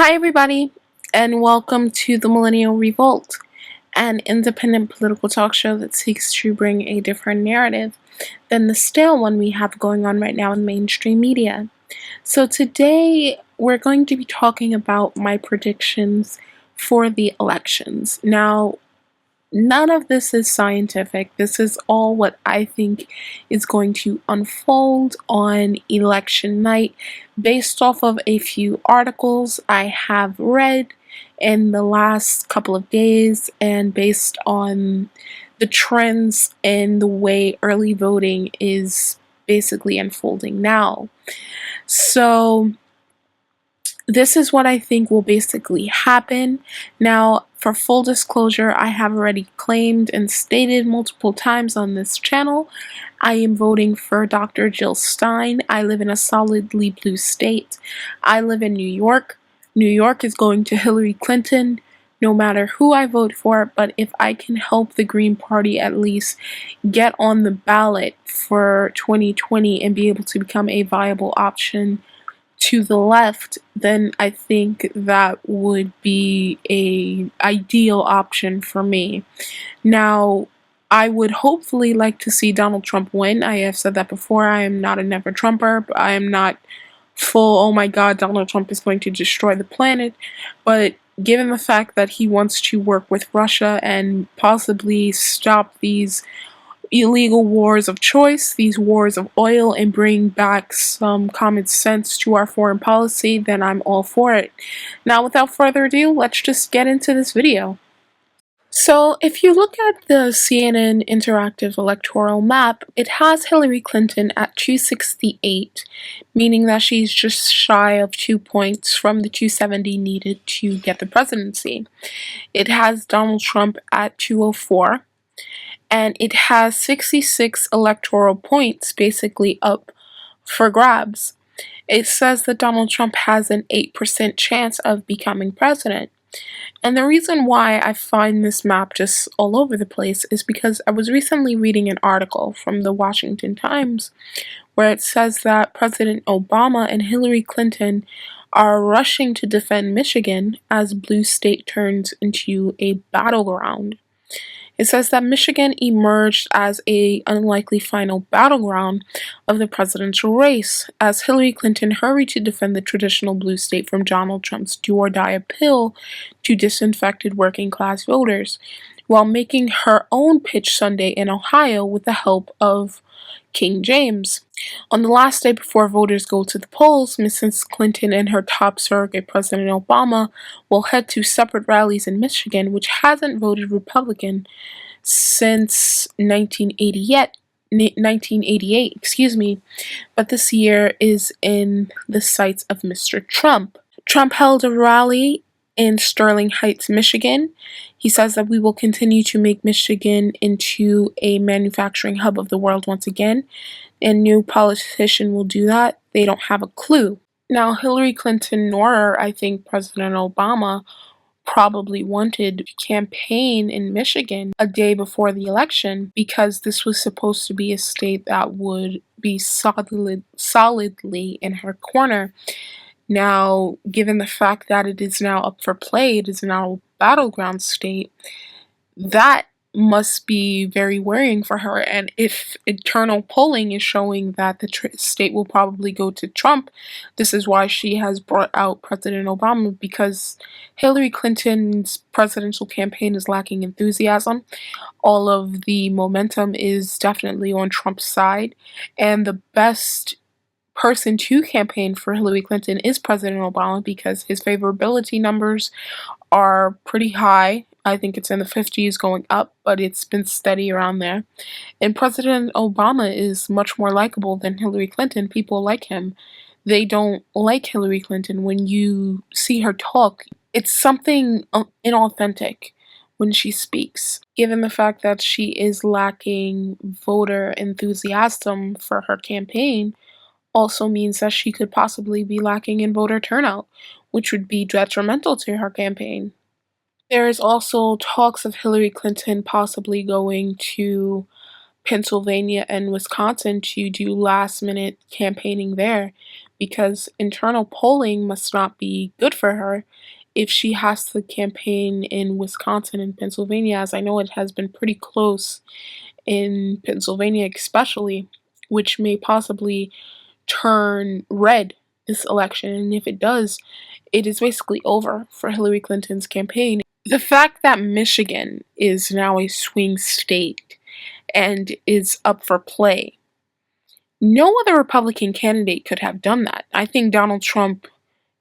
Hi, everybody, and welcome to the Millennial Revolt, an independent political talk show that seeks to bring a different narrative than the stale one we have going on right now in mainstream media. So, today we're going to be talking about my predictions for the elections. Now, none of this is scientific. This is all what I think is going to unfold on election night based off of a few articles I have read in the last couple of days and based on the trends and the way early voting is basically unfolding now. So, this is what I think will basically happen. Now, for full disclosure, I have already claimed and stated multiple times on this channel, I am voting for Dr. Jill Stein. I live in a solidly blue state. I live in New York. New York is going to Hillary Clinton, no matter who I vote for, but if I can help the Green Party at least get on the ballot for 2020 and be able to become a viable option to the left, then I think that would be a ideal option for me. Now, I would hopefully like to see Donald Trump win. I have said that before. I am not a never Trumper, but I am not full, oh my god, Donald Trump is going to destroy the planet. But given the fact that he wants to work with Russia and possibly stop these illegal wars of choice, these wars of oil, and bring back some common sense to our foreign policy, then I'm all for it. Now, without further ado, let's just get into this video. So, if you look at the CNN interactive electoral map, it has Hillary Clinton at 268, meaning that she's just shy of 2 points from the 270 needed to get the presidency. It has Donald Trump at 204, and it has 66 electoral points basically up for grabs. It says that Donald Trump has an 8% chance of becoming president. And the reason why I find this map just all over the place is because I was recently reading an article from the Washington Times where it says that President Obama and Hillary Clinton are rushing to defend Michigan as blue state turns into a battleground. It says that Michigan emerged as a unlikely final battleground of the presidential race, as Hillary Clinton hurried to defend the traditional blue state from Donald Trump's do-or-die appeal to disaffected working-class voters, while making her own pitch Sunday in Ohio with the help of King James. On the last day before voters go to the polls, Mrs. Clinton and her top surrogate, President Obama, will head to separate rallies in Michigan, which hasn't voted Republican since 1988, but this year is in the sights of Mr. Trump. Trump held a rally in Sterling Heights, Michigan. He says that we will continue to make Michigan into a manufacturing hub of the world once again, and no politician will do that. They don't have a clue. Now, Hillary Clinton nor, I think, President Obama probably wanted to campaign in Michigan a day before the election because this was supposed to be a state that would be solidly in her corner. Now, given the fact that it is now up for play, it is now a battleground state, that must be very worrying for her. And if internal polling is showing that the state will probably go to Trump, this is why she has brought out President Obama, because Hillary Clinton's presidential campaign is lacking enthusiasm. All of the momentum is definitely on Trump's side, and the best person to campaign for Hillary Clinton is President Obama because his favorability numbers are pretty high. I think it's in the 50s going up, but it's been steady around there. And President Obama is much more likable than Hillary Clinton. People like him. They don't like Hillary Clinton. When you see her talk, it's something inauthentic when she speaks. Given the fact that she is lacking voter enthusiasm for her campaign, also means that she could possibly be lacking in voter turnout, which would be detrimental to her campaign. There is also talks of Hillary Clinton possibly going to Pennsylvania and Wisconsin to do last-minute campaigning there, because internal polling must not be good for her if she has to campaign in Wisconsin and Pennsylvania, as I know it has been pretty close in Pennsylvania, especially, which may possibly turn red this election. And if it does, it is basically over for Hillary Clinton's campaign. The fact that Michigan is now a swing state and is up for play, no other Republican candidate could have done that. I think Donald Trump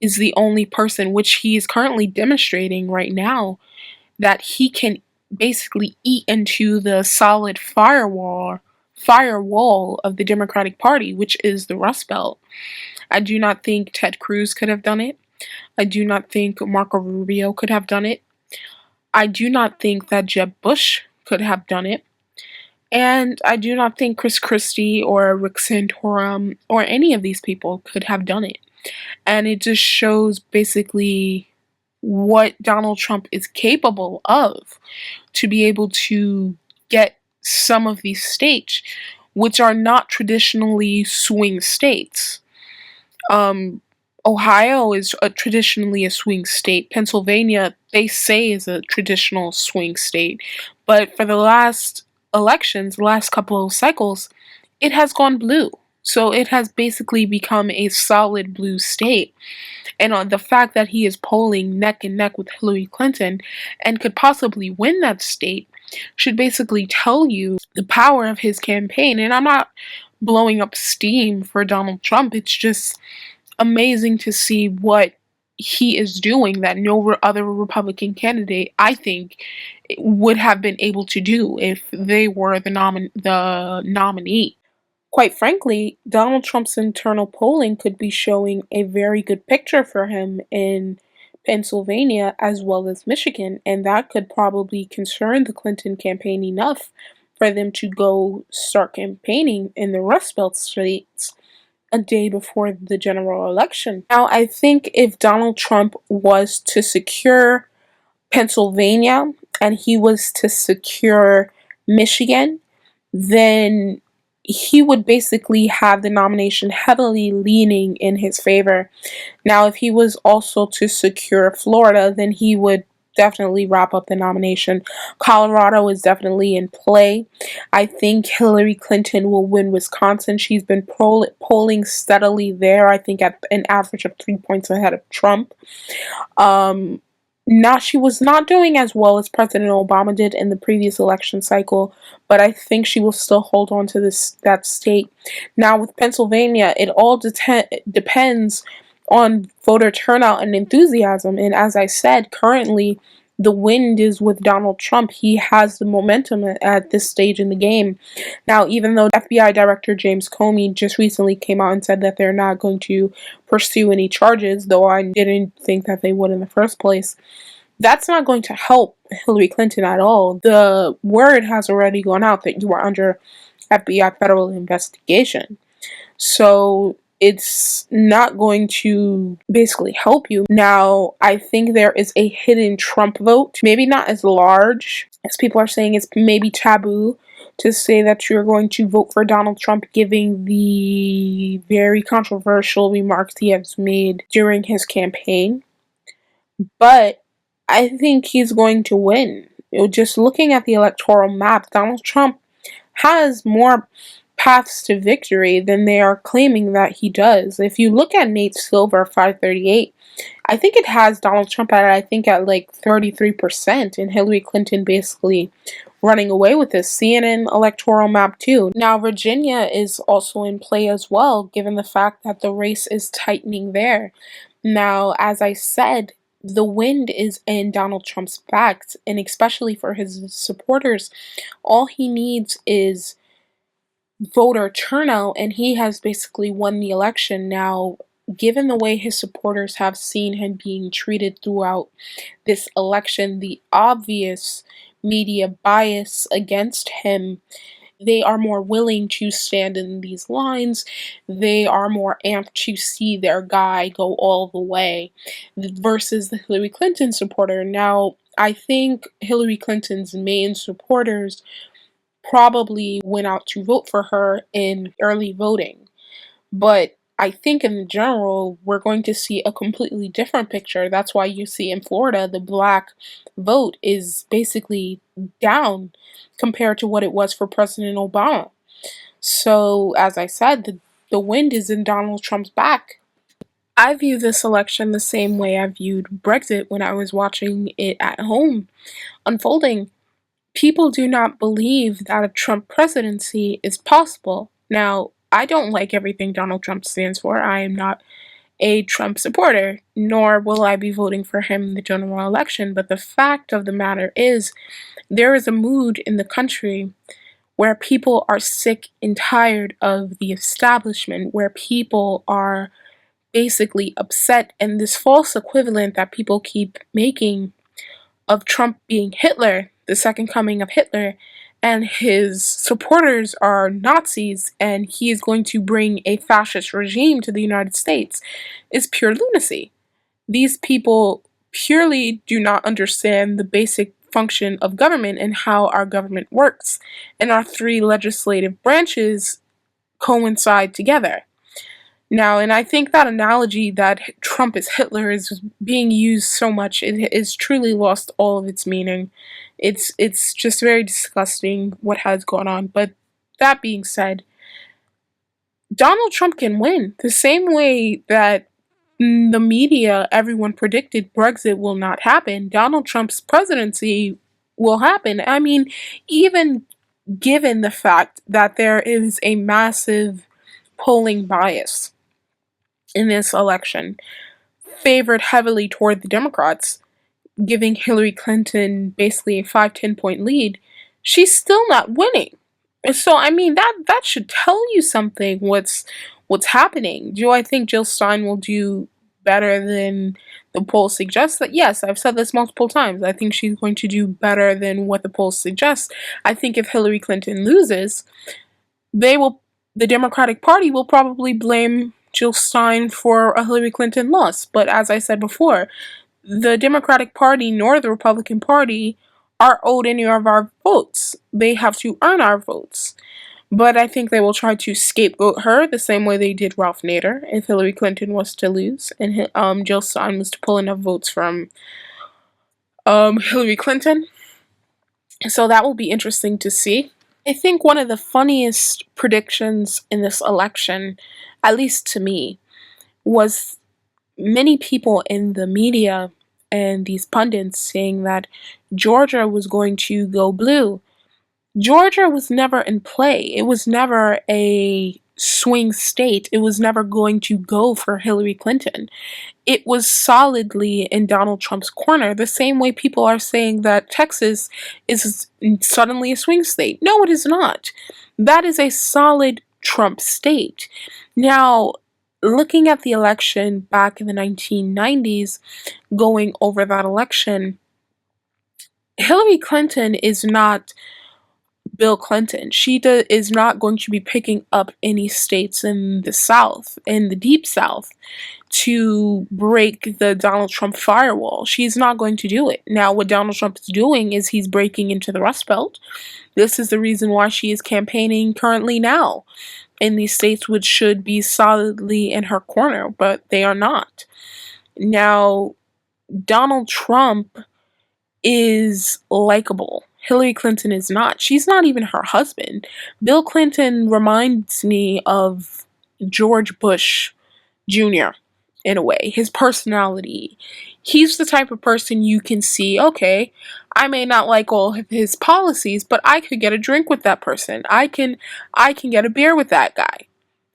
is the only person, which he is currently demonstrating right now, that he can basically eat into the solid firewall of the Democratic Party, which is the Rust Belt. I do not think Ted Cruz could have done it. I do not think Marco Rubio could have done it. I do not think that Jeb Bush could have done it. And I do not think Chris Christie or Rick Santorum or any of these people could have done it. And it just shows basically what Donald Trump is capable of to be able to get some of these states, which are not traditionally swing states. Ohio is traditionally a swing state. Pennsylvania, they say, is a traditional swing state. But for the last elections, the last couple of cycles, it has gone blue. So it has basically become a solid blue state. And on the fact that he is polling neck and neck with Hillary Clinton and could possibly win that state should basically tell you the power of his campaign. And I'm not blowing up steam for Donald Trump. It's just amazing to see what he is doing that no other Republican candidate, I think, would have been able to do if they were the nominee. Quite frankly, Donald Trump's internal polling could be showing a very good picture for him in Pennsylvania as well as Michigan, and that could probably concern the Clinton campaign enough for them to go start campaigning in the Rust Belt states a day before the general election. Now, I think if Donald Trump was to secure Pennsylvania and he was to secure Michigan, then he would basically have the nomination heavily leaning in his favor. Now, if he was also to secure Florida, then he would definitely wrap up the nomination. Colorado is definitely in play. I think Hillary Clinton will win Wisconsin. She's been polling steadily there, I think at an average of 3 points ahead of Trump. She was not doing as well as President Obama did in the previous election cycle, but I think she will still hold on to that state. Now with Pennsylvania, it all depends on voter turnout and enthusiasm. And as I said, currently the wind is with Donald Trump. He has the momentum at this stage in the game. Now, even though FBI Director James Comey just recently came out and said that they're not going to pursue any charges, though I didn't think that they would in the first place, that's not going to help Hillary Clinton at all. The word has already gone out that you are under FBI federal investigation. So it's not going to basically help you. Now, I think there is a hidden Trump vote, maybe not as large as people are saying. It's maybe taboo to say that you're going to vote for Donald Trump, given the very controversial remarks he has made during his campaign. But I think he's going to win. Just looking at the electoral map, Donald Trump has more paths to victory than they are claiming that he does. If you look at Nate Silver 538, I think it has Donald Trump at like 33%, and Hillary Clinton basically running away with this. CNN electoral map too. Now Virginia is also in play as well, given the fact that the race is tightening there. Now, as I said, the wind is in Donald Trump's back, and especially for his supporters, all he needs is voter turnout, and he has basically won the election. Now, given the way his supporters have seen him being treated throughout this election, the obvious media bias against him, they are more willing to stand in these lines. They are more amped to see their guy go all the way versus the Hillary Clinton supporter. Now, I think Hillary Clinton's main supporters probably went out to vote for her in early voting. But I think in general, we're going to see a completely different picture. That's why you see in Florida, the black vote is basically down compared to what it was for President Obama. So, as I said, the wind is in Donald Trump's back. I view this election the same way I viewed Brexit when I was watching it at home unfolding. People do not believe that a Trump presidency is possible. Now, I don't like everything Donald Trump stands for. I am not a Trump supporter, nor will I be voting for him in the general election. But the fact of the matter is, there is a mood in the country where people are sick and tired of the establishment, where people are basically upset, and this false equivalent that people keep making of Trump being Hitler, the second coming of Hitler, and his supporters are Nazis, and he is going to bring a fascist regime to the United States, is pure lunacy. These people purely do not understand the basic function of government and how our government works, and our three legislative branches coincide together. Now, and I think that analogy that Trump is Hitler is being used so much, it has truly lost all of its meaning. It's just very disgusting what has gone on. But that being said, Donald Trump can win the same way that the media, everyone predicted Brexit will not happen. Donald Trump's presidency will happen. I mean, even given the fact that there is a massive polling bias in this election, favored heavily toward the Democrats, giving Hillary Clinton basically a 5-10 point lead, she's still not winning. And so I mean that should tell you something what's happening. Do I think Jill Stein will do better than the polls suggest? That yes, I've said this multiple times. I think she's going to do better than what the polls suggest. I think if Hillary Clinton loses, they will the Democratic Party will probably blame Jill Stein for a Hillary Clinton loss. But as I said before, the Democratic Party nor the Republican Party are owed any of our votes. They have to earn our votes. But I think they will try to scapegoat her the same way they did Ralph Nader if Hillary Clinton was to lose and Jill Stein was to pull enough votes from Hillary Clinton. So that will be interesting to see. I think one of the funniest predictions in this election, at least to me, was many people in the media and these pundits saying that Georgia was going to go blue. Georgia was never in play. It was never a swing state. It was never going to go for Hillary Clinton. It was solidly in Donald Trump's corner, the same way people are saying that Texas is suddenly a swing state. No, it is not. That is a solid Trump state. Now, looking at the election back in the 1990s, going over that election, Hillary Clinton is not Bill Clinton. She is not going to be picking up any states in the South, in the Deep South, to break the Donald Trump firewall. She's not going to do it. Now, what Donald Trump is doing is he's breaking into the Rust Belt. This is the reason why she is campaigning currently now in these states which should be solidly in her corner, but they are not. Now, Donald Trump is likable. Hillary Clinton is not. She's not even her husband. Bill Clinton reminds me of George Bush Jr. in a way. His personality. He's the type of person you can see, okay, I may not like all of his policies, but I could get a drink with that person. I can get a beer with that guy.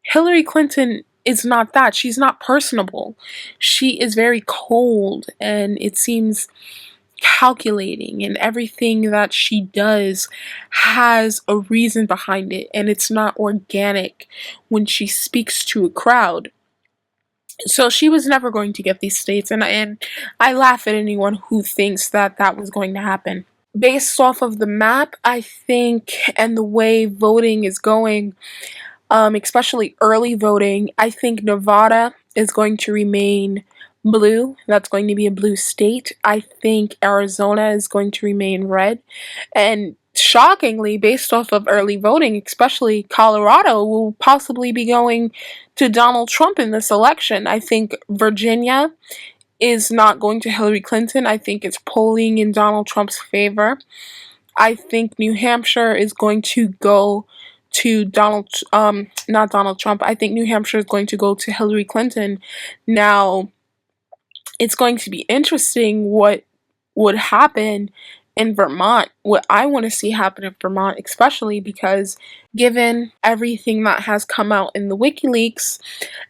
Hillary Clinton is not that. She's not personable. She is very cold, and it seems calculating, and everything that she does has a reason behind it, and it's not organic when she speaks to a crowd. So she was never going to get these states, and I laugh at anyone who thinks that that was going to happen. Based off of the map, I think, and the way voting is going, especially early voting, I think Nevada is going to remain blue. That's going to be a blue state. I think Arizona is going to remain red. And shockingly, based off of early voting, especially Colorado, will possibly be going to Donald Trump in this election. I think Virginia is not going to Hillary Clinton. I think it's polling in Donald Trump's favor. I think New Hampshire is going to go to not Donald Trump. I think New Hampshire is going to go to Hillary Clinton. Now, it's going to be interesting what would happen in Vermont. What I want to see happen in Vermont, especially because given everything that has come out in the WikiLeaks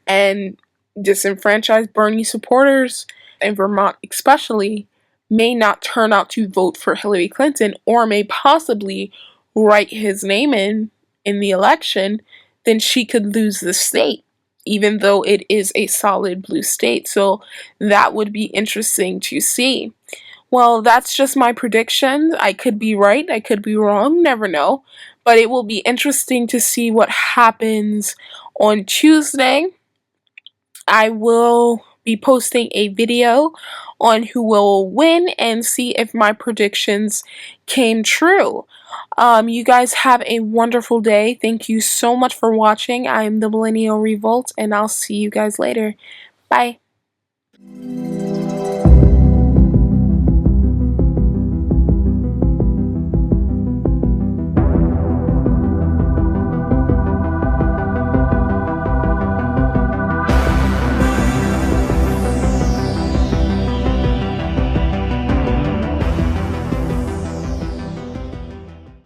and disenfranchised Bernie supporters in Vermont, especially, may not turn out to vote for Hillary Clinton or may possibly write his name in the election, then she could lose the state, even though it is a solid blue state. So that would be interesting to see. Well, that's just my prediction. I could be right, I could be wrong, never know. But it will be interesting to see what happens on Tuesday. I will be posting a video on who will win and see if my predictions came true. You guys have a wonderful day. Thank you so much for watching. I am the Millennial Revolt, and I'll see you guys later. Bye.